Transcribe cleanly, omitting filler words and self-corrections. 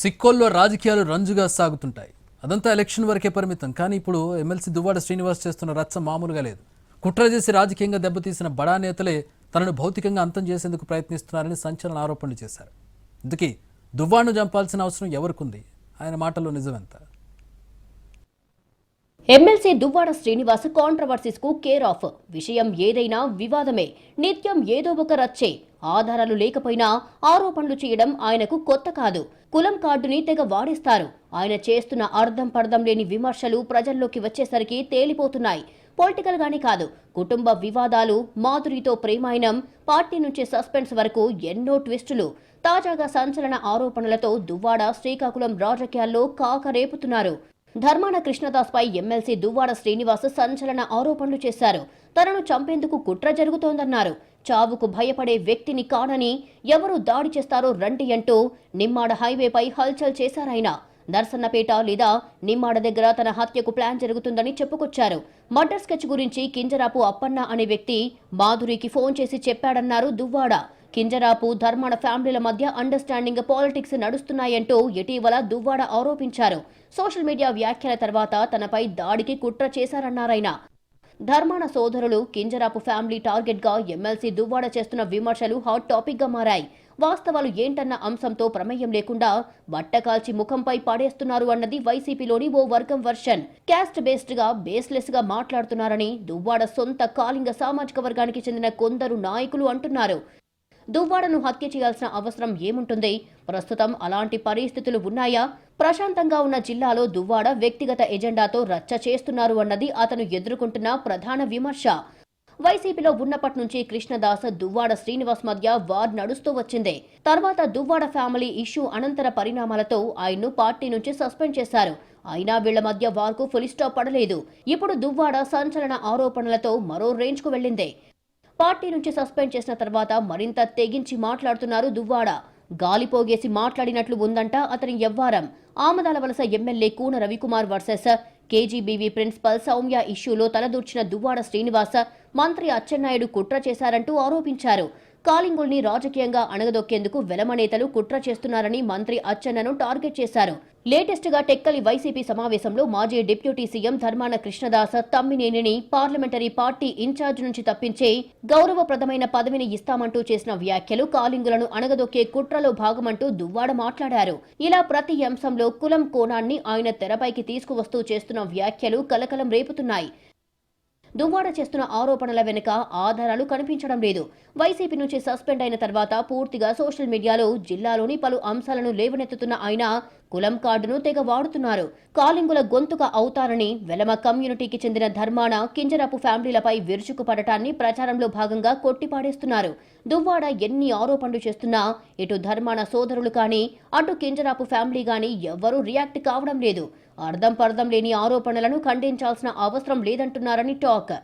సిక్కోల్లో రాజకీయాలు రంజుగా సాగుతుంటాయి. అదంతా ఎలక్షన్ వరకే పరిమితం. కానీ ఇప్పుడు ఎమ్మెల్సీ దువ్వాడ శ్రీనివాస్ చేస్తున్న రచ్చ మామూలుగా లేదు. కుట్ర చేసి రాజకీయంగా దెబ్బతీసిన బడా నేతలే తనను భౌతికంగా అంతం చేసేందుకు ప్రయత్నిస్తున్నారని సంచలన ఆరోపణలు చేశారు. ఇందుకే దువ్వాడను చంపాల్సిన అవసరం ఎవరికుంది? ఆయన మాటల్లో నిజమెంత? ఎమ్మెల్సీ దువ్వాడ శ్రీనివాస్ కాంట్రవర్సీస్ కు కేర్ ఆఫ్. విషయం ఏదైనా వివాదమే, నిత్యం ఏదో ఒక రచ్చే. ఆధారాలు లేకపోయినా ఆరోపణలు చేయడం ఆయనకు కొత్త కాదు. కులం కార్డుని తెగ వాడేస్తారు. ఆయన చేస్తున్న అర్థం పర్థం లేని విమర్శలు ప్రజల్లోకి వచ్చేసరికి తేలిపోతున్నాయి. పొలిటికల్ గానే కాదు, కుటుంబ వివాదాలు, మాధురితో ప్రేమాయణం, పార్టీ నుంచి సస్పెన్స్ వరకు ఎన్నో ట్విస్టులు. తాజాగా సంచలన ఆరోపణలతో దువ్వాడ శ్రీకాకుళం రాజకీయాల్లో కాకరేపుతున్నారు. ధర్మాన కృష్ణదాస్ పై ఎమ్మెల్సీ దువ్వాడ శ్రీనివాస్ సంచలన ఆరోపణలు చేశారు. తనను చంపేందుకు కుట్ర జరుగుతోందన్నారు. చావుకు భయపడే వ్యక్తిని కానని, ఎవరు దాడి చేస్తారో రండి అంటూ నిమ్మాడ హైవేపై హల్చల్ చేశారాయన. నర్సన్నపేట లేదా నిమ్మాడ దగ్గర తన హత్యకు ప్లాన్ జరుగుతుందని చెప్పుకొచ్చారు. మర్డర్ స్కెచ్ గురించి కింజరాపు అప్పన్న అనే వ్యక్తి మాధురికి ఫోన్ చేసి చెప్పాడన్నారు దువ్వాడ. కింజరాపు ధర్మాన ఫ్యామిలీల మధ్య అండర్స్టాండింగ్ పాలిటిక్స్ నడుస్తున్నాయంటూ ఇటీవల దువ్వాడ ఆరోపించారు. సోషల్ మీడియా వ్యాఖ్యల తర్వాత తనపై దాడికి కుట్ర చేశారన్నారాయన. ధర్మాన సోదరులు కింజరాపు ఫ్యామిలీ టార్గెట్ గా ఎమ్మెల్సీ దువ్వాడ చేస్తున్న విమర్శలు హాట్ టాపిక్ గా మారాయి. వాస్తవాలు ఏంటన్న అంశంతో ప్రమేయం లేకుండా బట్టకాల్చి ముఖంపై పడేస్తున్నారు అన్నది వైసీపీలోని ఓ వర్గం వర్షన్. క్యాస్ట్ బేస్డ్ గా బేస్లెస్ గా మాట్లాడుతున్నారని దువ్వాడ సొంత కాలింగ సామాజిక వర్గానికి చెందిన కొందరు నాయకులు అంటున్నారు. దువ్వాడను హత్య చేయాల్సిన అవసరం ఏముంటుంది? ప్రస్తుతం అలాంటి పరిస్థితులు ఉన్నాయా? ప్రశాంతంగా ఉన్న జిల్లాలో దువ్వాడ వ్యక్తిగత ఎజెండాతో రచ్చ చేస్తున్నారు అన్నది అతను ఎదుర్కొంటున్న ప్రధాన విమర్శ. వైసీపీలో ఉన్నప్పటి నుంచి కృష్ణదాస్, దువ్వాడ శ్రీనివాస్ మధ్య వార్ నడుస్తూ వచ్చిందే. తర్వాత దువ్వాడ ఫ్యామిలీ ఇష్యూ అనంతర పరిణామాలతో ఆయన్ను పార్టీ నుంచి సస్పెండ్ చేశారు. అయినా వీళ్ల మధ్య వార్కు ఫుల్ స్టాప్ పడలేదు. ఇప్పుడు దువ్వాడ సంచలన ఆరోపణలతో మరో రేంజ్ కు వెళ్లిందే. పార్టీ నుంచి సస్పెండ్ చేసిన తర్వాత మరింత తెగించి మాట్లాడుతున్నారు దువ్వాడ. గాలిపోగేసి మాట్లాడినట్లు ఉందంట అతని వ్యవహారం. Amadalavalasa MLA Kuna Ravikumar versus KGBV principal Soumya ఇష్యూలో తలదూర్చిన దువ్వాడ శ్రీనివాస్ మంత్రి అచ్చెన్నాయుడు కుట్ర చేశారంటూ ఆరోపించారు. కాలింగుల్ని రాజకీయంగా అణగదొక్కేందుకు వెలమ నేతలు కుట్ర చేస్తున్నారని మంత్రి అచ్చెన్నను టార్గెట్ చేశారు. లేటెస్ట్ గా టెక్కలి వైసీపీ సమావేశంలో మాజీ డిప్యూటీ సీఎం ధర్మాన కృష్ణదాస్ తమ్మినేనిని పార్లమెంటరీ పార్టీ ఇన్ఛార్జ్ నుంచి తప్పించే గౌరవప్రదమైన పదవిని ఇస్తామంటూ చేసిన వ్యాఖ్యలు కాలింగులను అణగదొక్కే కుట్రలో భాగమంటూ దువ్వాడ మాట్లాడారు. ఇలా ప్రతి అంశంలో కులం కోణాన్ని ఆయన తెరపైకి తీసుకువస్తూ చేస్తున్న వ్యాఖ్యలు కలకలం రేపుతున్నాయి. దువ్వాడ చేస్తున్న ఆరోపణల వెనుక ఆధారాలు కనిపించడం లేదు. వైసీపీ నుంచి సస్పెండ్ అయిన తర్వాత పూర్తిగా సోషల్ మీడియాలో జిల్లాలోని పలు అంశాలను లేవనెత్తుతున్న ఆయన కులం కార్డును తెగ వాడుతున్నారు. కాలింగుల గొంతుక అవుతారని వెలమ కమ్యూనిటీకి చెందిన ధర్మాన, కింజరాపు ఫ్యామిలీలపై విరుచుకుపడటాన్ని ప్రచారంలో భాగంగా కొట్టిపాడేస్తున్నారు. దువ్వాడ ఎన్ని ఆరోపణలు చేస్తున్నా ఇటు ధర్మాన సోదరులు కానీ, అటు కింజరాపు ఫ్యామిలీ కానీ ఎవ్వరూ రియాక్ట్ కావడం లేదు. అర్థం పర్థం లేని ఆరోపణలను ఖండించాల్సిన అవసరం లేదంటున్నారని టాక్.